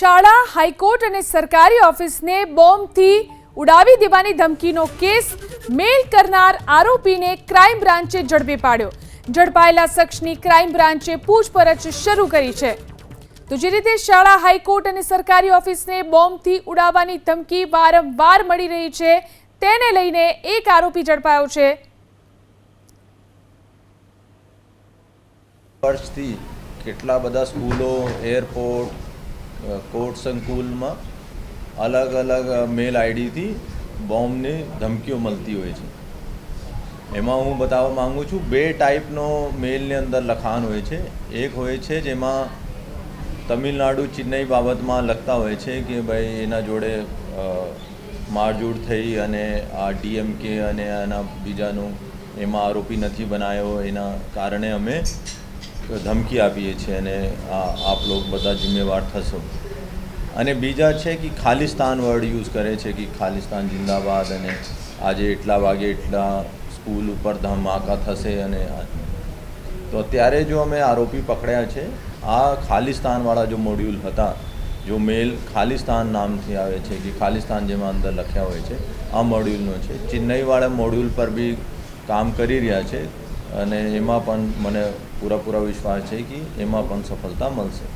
શાળા, હાઈકોર્ટ અને સરકારી ઓફિસને બોમ્બથી ઉડાવી દેવાની ધમકીનો કેસ મેલ કરનાર આરોપીને ક્રાઇમ બ્રાન્ચે ઝડપી પાડ્યો। ઝડપાયેલા શખ્સની ક્રાઇમ બ્રાન્ચે પૂછપરછ શરૂ કરી છે। તો જે રીતે શાળા, હાઈકોર્ટ અને સરકારી ઓફિસને બોમ્બથી ઉડાવવાની ધમકી વારંવાર મળી રહી છે, તેને લઈને એક આરોપી ઝડપાયો છે। વર્ષથી કેટલા બધા સ્કૂલો, એરપોર્ટ, કોર્ટ સંકુલમાં અલગ અલગ મેલ આઈડીથી બોમ્બની ધમકીઓ મળતી હોય છે। એમાં હું બતાવવા માંગુ છું, બે ટાઈપનો મેલની અંદર લખાણ હોય છે। એક હોય છે જેમાં તમિલનાડુ, ચેન્નઈ બાબતમાં લખતા હોય છે કે ભાઈ એના જોડે મારઝૂડ થઈ અને આ ડીએમકે અને આના બીજાનું એમાં આરોપી નથી બનાવ્યો, એના કારણે અમે ધમકી આપીએ છીએ અને આપ લોકો બધા જિમ્મેવાર થશો। અને બીજા છે કે ખાલિસ્તાન વર્ડ યુઝ કરે છે કે ખાલિસ્તાન જિંદાબાદ અને આજે એટલા વાગે એટલા સ્કૂલ ઉપર ધમાકા થશે। અને તો અત્યારે જો અમે આરોપી પકડ્યા છે, આ ખાલિસ્તાનવાળા જો મોડ્યુલ હતા, જો મેલ ખાલિસ્તાન નામથી આવે છે કે ખાલિસ્તાન જેમાં અંદર લખ્યા હોય છે, આ મોડ્યુલનો છે। ચેન્નઈવાળા મોડ્યુલ પર બી કામ કરી રહ્યા છે અને એમાં પણ મને પૂરા વિશ્વાસ છે કે એમાં પણ સફળતા મળશે।